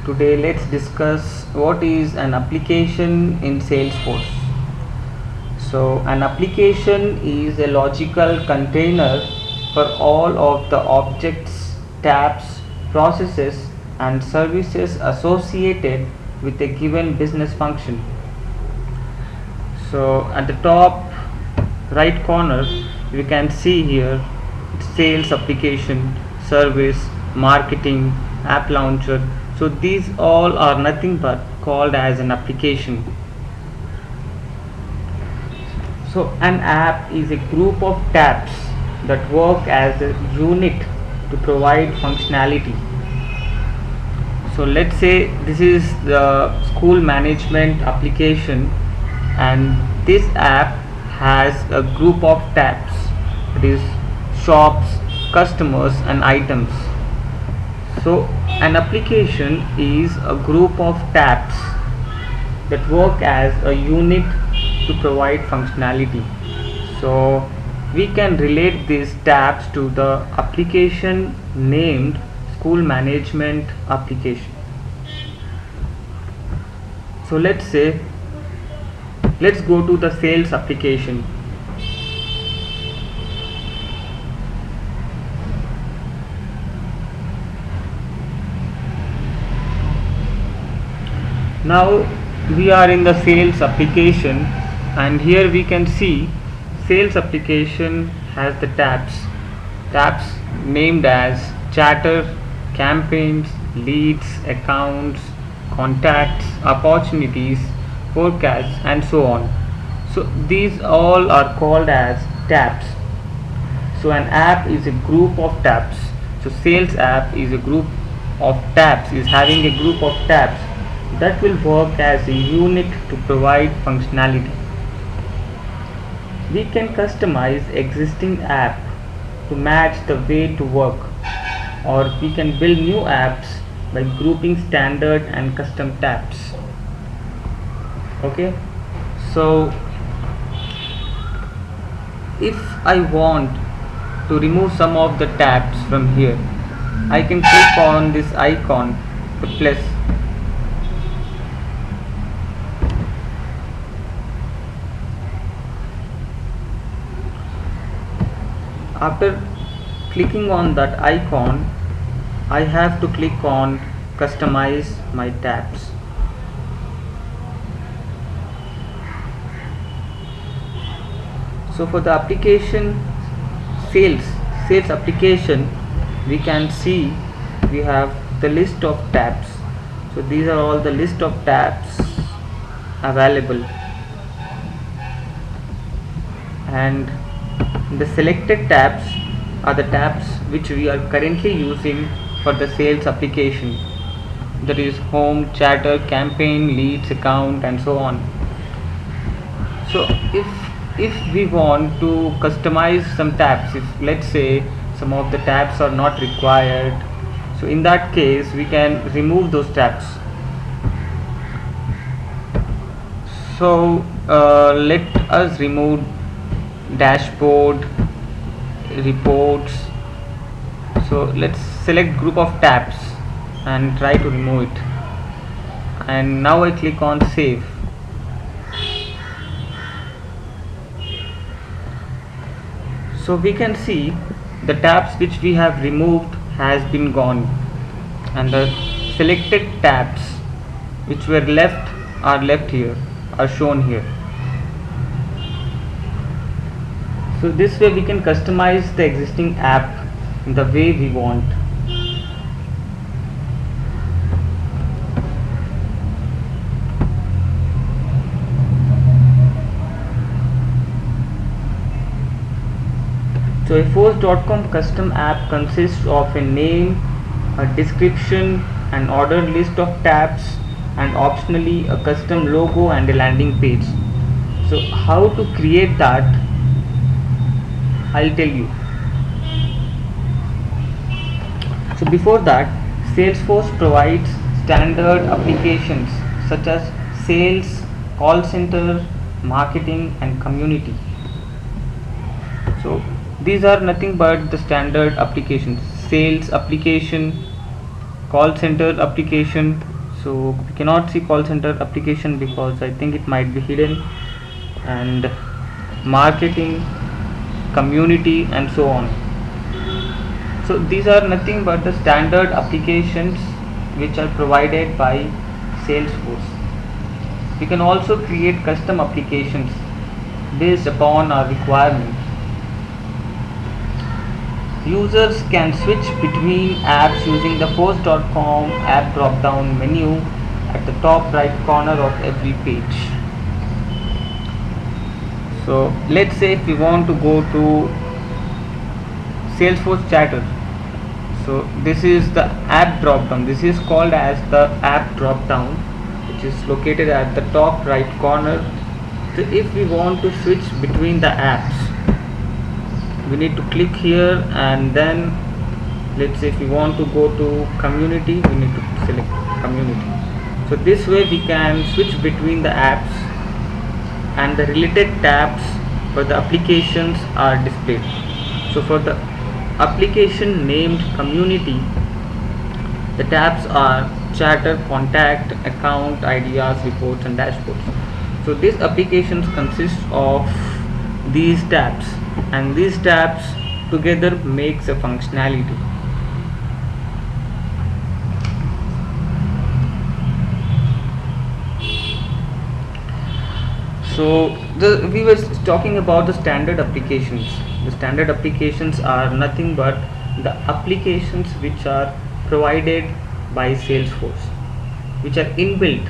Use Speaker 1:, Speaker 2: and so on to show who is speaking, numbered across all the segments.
Speaker 1: Today let's discuss what is an application in Salesforce. So an application is a logical container for all of the objects, tabs, processes and services associated with a given business function. So at the top right corner you can see here sales application, service, marketing, app launcher. So these all are nothing but called as an application. So an app is a group of tabs that work as a unit to provide functionality. So let's say this is the school management application and this app has a group of tabs, it is shops, customers and items. So an application is a group of tabs that work as a unit to provide functionality. So we can relate these tabs to the application named school management application. So let's go to the sales application. Now we are in the sales application and here we can see sales application has the tabs named as chatter, campaigns, leads, accounts, contacts, opportunities, forecasts and so on. So these all are called as tabs. So an app is a group of tabs. So sales app is a group of tabs, is having a group of tabs that will work as a unit to provide functionality. We can customize existing app to match the way to work, or we can build new apps by grouping standard and custom tabs. Okay, so if I want to remove some of the tabs from here, I can click on this icon, the plus. After clicking on that icon, I have to click on customize my tabs. So for the application sales application, we can see we have the list of tabs. So these are all the list of tabs available, and the selected tabs are the tabs which we are currently using for the sales application, that is home, chatter, campaign, leads, account and so on. So if we want to customize some tabs, if let's say some of the tabs are not required, so in that case we can remove those tabs. So let us remove dashboard, reports. So let's select group of tabs and try to remove it, and now I click on save. So we can see the tabs which we have removed has been gone, and the selected tabs which were left here, are shown here. So this way we can customize the existing app in the way we want. So a force.com custom app consists of a name, a description, an ordered list of tabs, and optionally a custom logo and a landing page. So how to create that, I'll tell you. So before that, Salesforce provides standard applications such as sales, call center, marketing and community. So these are nothing but the standard applications: sales application, call center application, So we cannot see call center application because I think it might be hidden, and marketing, community, and so on. So these are nothing but the standard applications which are provided by Salesforce. We can also create custom applications based upon our requirement. Users can switch between apps using the force.com app drop down menu at the top right corner of every page. So let's say if we want to go to Salesforce Chatter. So this is the app drop down. This is called as the app drop down, which is located at the top right corner. So if we want to switch between the apps, we need to click here, and then let's say if we want to go to community, we need to select community. So this way we can switch between the apps, and the related tabs for the applications are displayed. So for the application named community, the tabs are chatter, contact, account, ideas, reports, and dashboards. So these applications consist of these tabs, and these tabs together makes a functionality. So we were talking about the standard applications. The standard applications are nothing but the applications which are provided by Salesforce, which are inbuilt.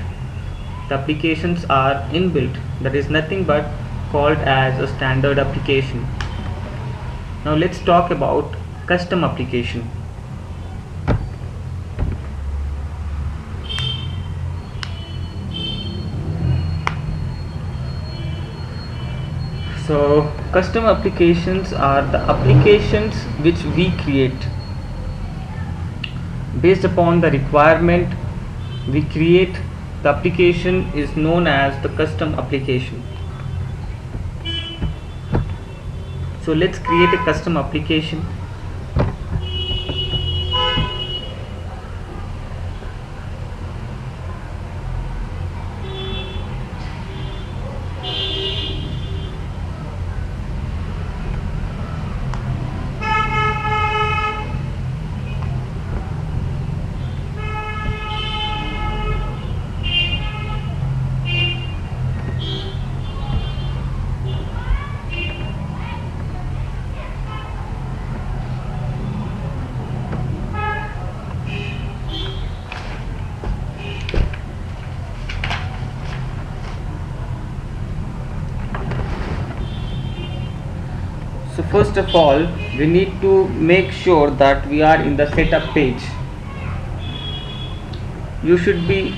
Speaker 1: The applications are inbuilt, that is nothing but called as a standard application. Now let's talk about custom application. So custom applications are the applications which we create based upon the requirement we create. The application is known as the custom application. So let's create a custom application. So first of all, we need to make sure that we are in the setup page. You should be,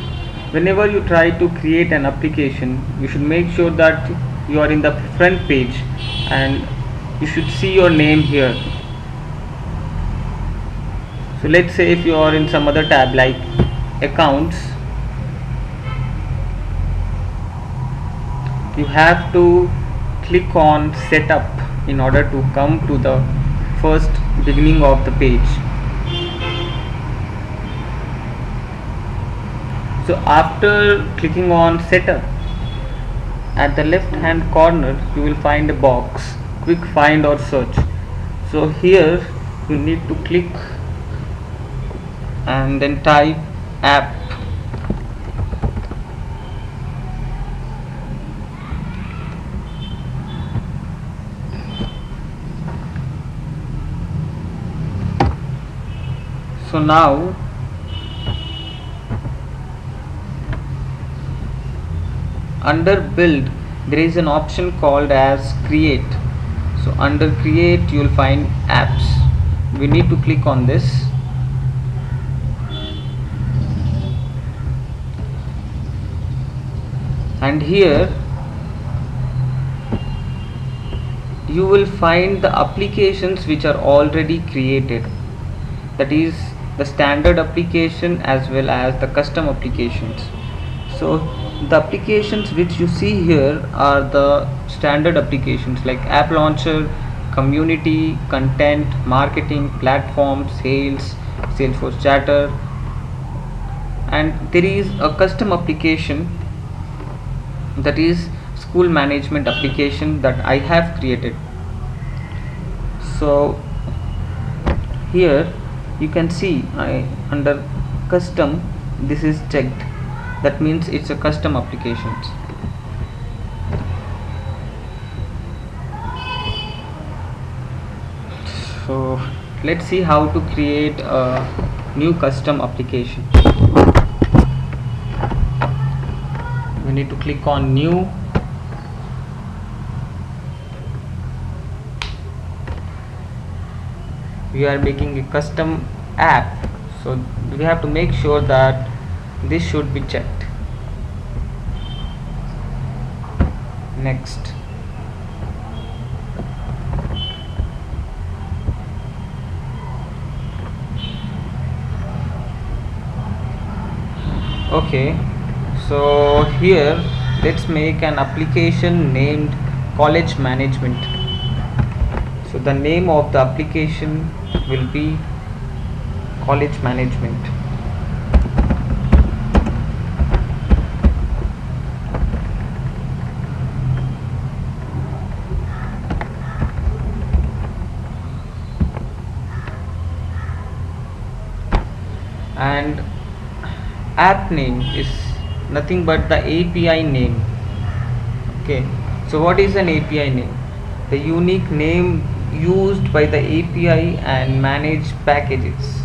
Speaker 1: whenever you try to create an application, you should make sure that you are in the front page, and you should see your name here. So let's say if you are in some other tab like accounts, you have to click on setup in order to come to the first beginning of the page. So after clicking on setup, at the left hand corner you will find a box, quick find or search. So here you need to click and then type app. So now under build there is an option called as create. So under create you will find apps. We need to click on this. And here you will find the applications which are already created, that is the standard application as well as the custom applications. So the applications which you see here are the standard applications like app launcher, community, content, marketing, platform, sales, Salesforce Chatter, and there is a custom application, that is school management application, that I have created. So here you can see under custom, this is checked, that means it's a custom applications. So let's see how to create a new custom application. We need to click on new, we are making a custom app, so we have to make sure that this should be checked. Next. Okay, so here let's make an application named college management. So the name of the application will be college management. And app name is nothing but the API name. Okay, so what is an API name? The unique name used by the API and manage packages.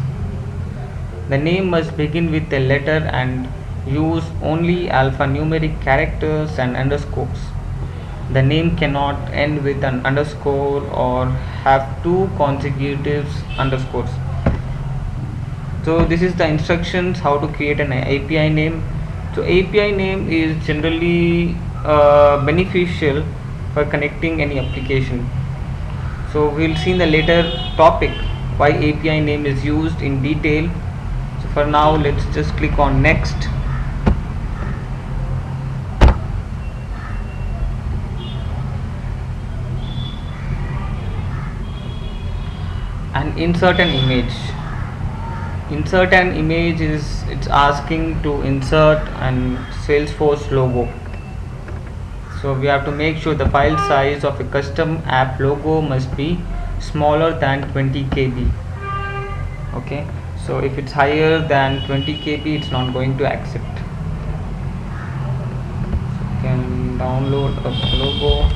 Speaker 1: The name must begin with a letter and use only alphanumeric characters and underscores. The name cannot end with an underscore or have two consecutive underscores. So this is the instructions how to create an API name. So API name is generally beneficial for connecting any application. So we'll see in the later topic why API name is used in detail. So for now, let's just click on next. And insert an image. Insert an image is, it's asking to insert an Salesforce logo. So we have to make sure the file size of a custom app logo must be smaller than 20 KB. Okay, so if it's higher than 20 KB, it's not going to accept. So you can download a logo.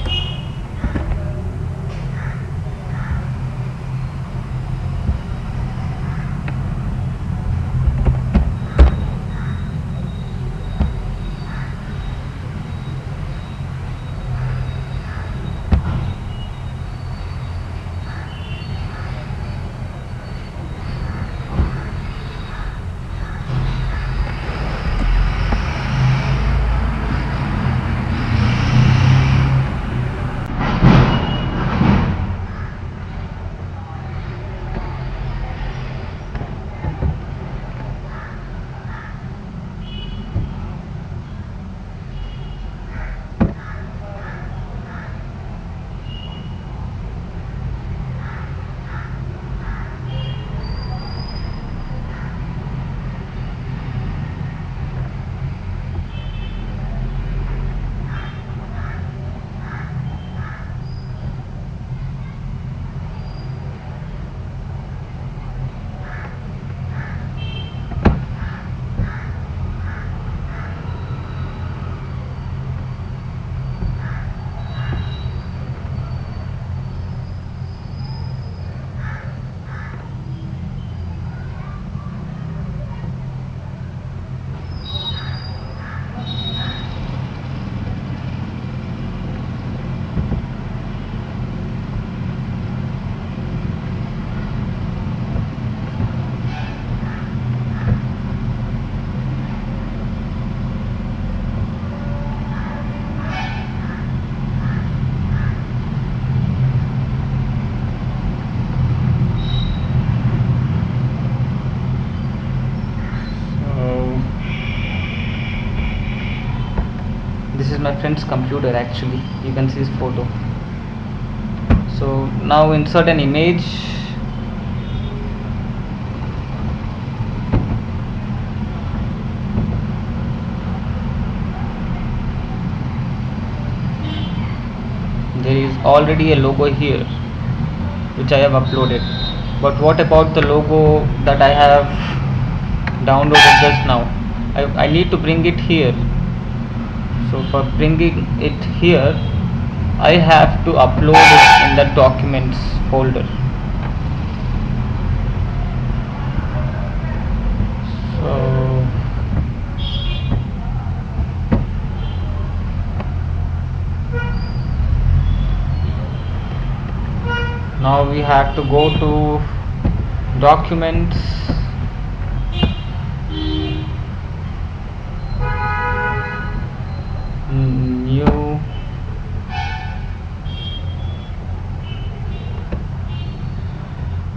Speaker 1: This is my friend's computer, actually you can see his photo. So now insert an image. already a logo here which I have uploaded. But what about the logo that I have downloaded just now? I need to bring it here. So for bringing it here, I have to upload it in the documents folder. So now we have to go to documents, new,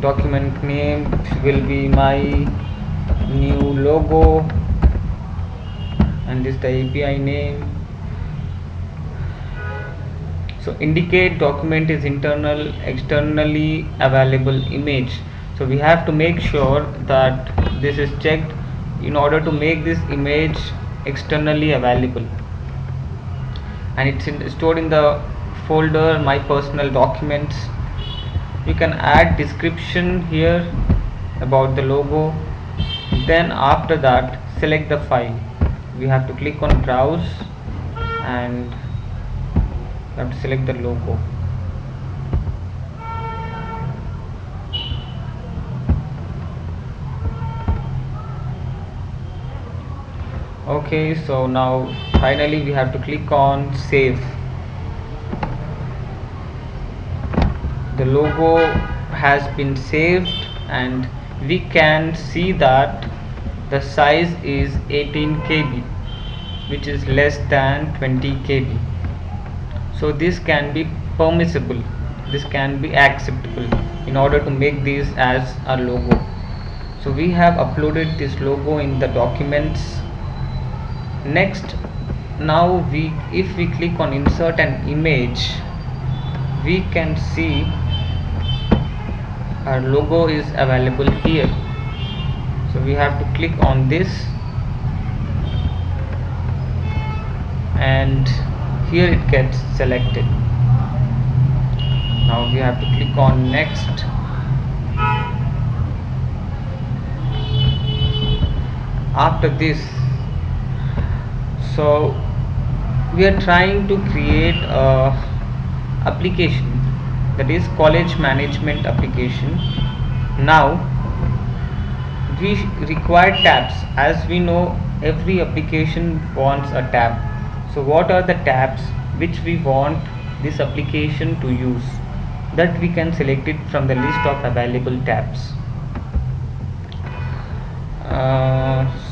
Speaker 1: document name will be my new logo, and this the API name. So indicate document is internal externally available image. So we have to make sure that this is checked in order to make this image externally available, and it's stored in the folder my personal documents. You can add description here about the logo. Then after that, select the file. We have to click on browse and have to select the logo. Okay, so now finally we have to click on save. The logo has been saved, and we can see that the size is 18 KB, which is less than 20 KB. So this can be permissible, this can be acceptable in order to make this as a logo. So we have uploaded this logo in the documents. Next, now if we click on insert an image, we can see our logo is available here. So we have to click on this, and here it gets selected. Now we have to click on next. After this, so we are trying to create a application, that is college management application. Now we require tabs. As we know, every application wants a tab. So what are the tabs which we want this application to use? That we can select it from the list of available tabs.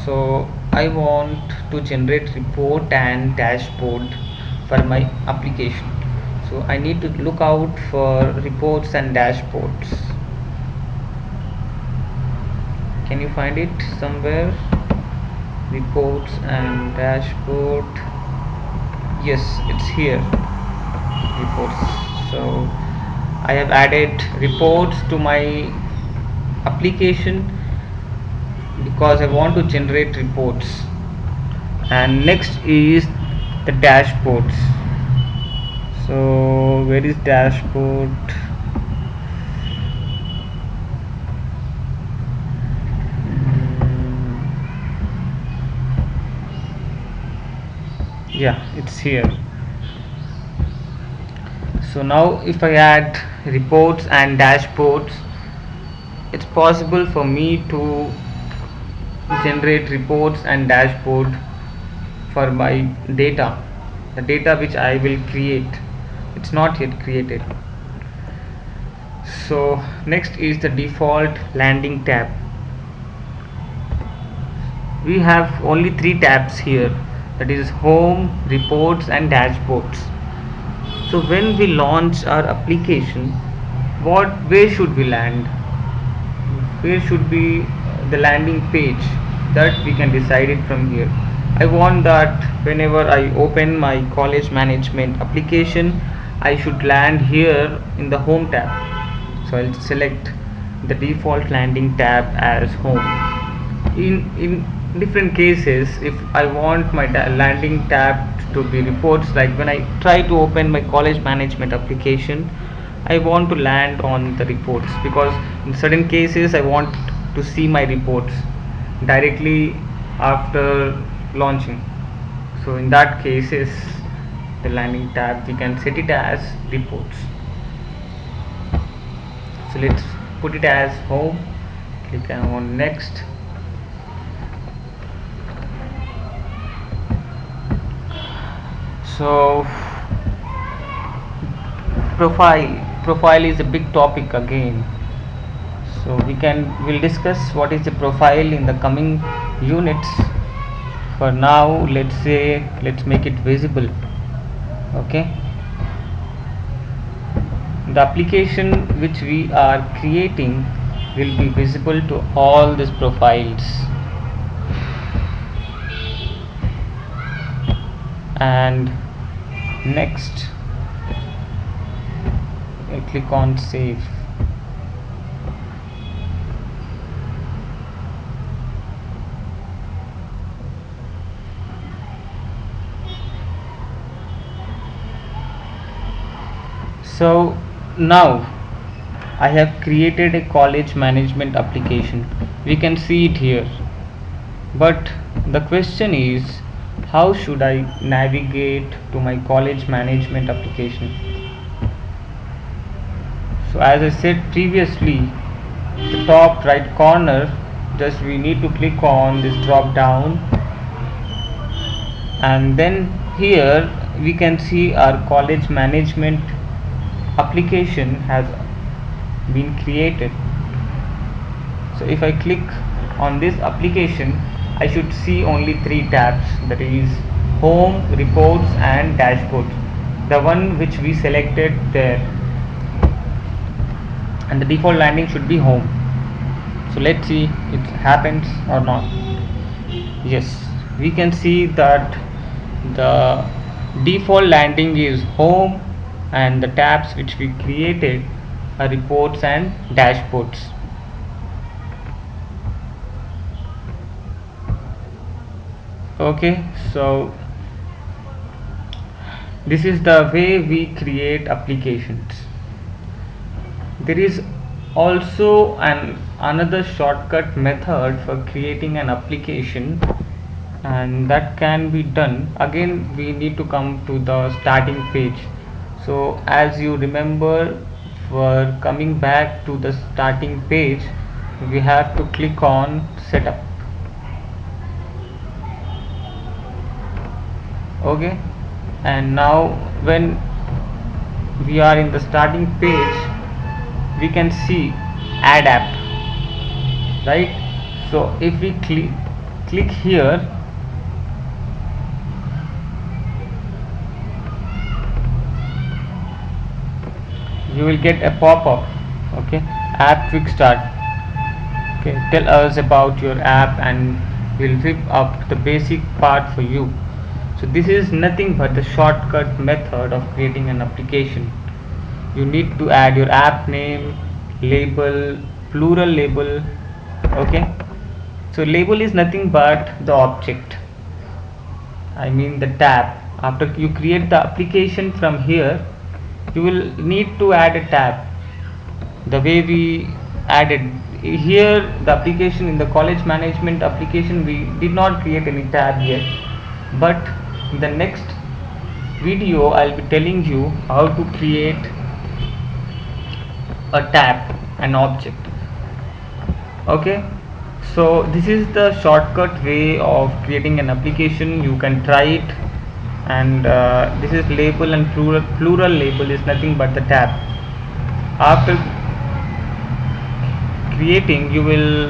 Speaker 1: So I want to generate report and dashboard for my application. So I need to look out for reports and dashboards. Can you find it somewhere? Reports and dashboard. Yes, it's here. Reports. So I have added reports to my application because I want to generate reports. And next is the dashboards. So where is dashboard? Yeah, it's here. So now if I add reports and dashboards, it's possible for me to generate reports and dashboard for my data, the data which I will create. It's not yet created. So next is the default landing tab. We have only 3 tabs here, that is home, reports and dashboards. So when we launch our application, where should we land? Where should be the landing page? That we can decide it from here. I want that whenever I open my college management application, I should land here in the home tab. So I'll select the default landing tab as home. In different cases, if I want my landing tab to be reports, like when I try to open my college management application, I want to land on the reports, because in certain cases I want to see my reports directly after launching. So in that cases, the landing tab we can set it as reports. So let's put it as home, click on next. So profile is a big topic again, so we'll discuss what is the profile in the coming units. For now, let's make it visible. Okay, the application which we are creating will be visible to all these profiles. And next, I click on save. So now I have created a college management application. We can see it here. But the question is, how should I navigate to my college management application? So as I said previously, the top right corner, just we need to click on this drop down, and then here we can see our college management application has been created. So if I click on this application, I should see only 3 tabs, that is home, reports and dashboard, the one which we selected there, and the default landing should be home. So let's see it happens or not. Yes, we can see that the default landing is home, and the tabs which we created are reports and dashboards. Okay, so this is the way we create applications. There is also another shortcut method for creating an application, and that can be done. Again, we need to come to the starting page. So as you remember, for coming back to the starting page, we have to click on setup. Okay, and now when we are in the starting page, we can see add app, right? So if we click here, you will get a pop-up. Okay, app quick start. Okay, tell us about your app and we'll whip up the basic part for you. So this is nothing but the shortcut method of creating an application. You need to add your app name, label, plural label. Okay, so label is nothing but the object, I mean the tab. After you create the application, from here you will need to add a tab, the way we added here the application. In the college management application, we did not create any tab yet, but in the next video I'll be telling you how to create a tab, an object. Okay, so this is the shortcut way of creating an application. You can try it. And this is label, and plural label is nothing but the tab. After creating, you will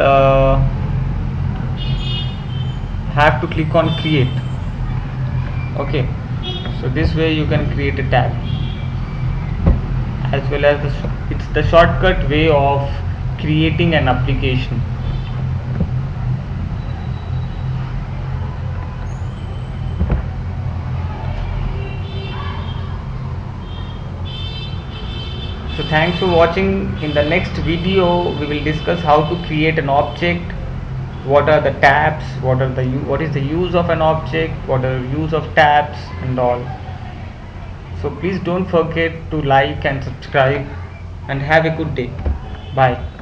Speaker 1: have to click on create. Okay, so this way you can create a tab, as well as it's the shortcut way of creating an application. So thanks for watching. In the next video we will discuss how to create an object what are the tabs, what is the use of an object, what are the use of tabs and all. So please don't forget to like and subscribe, and have a good day. Bye.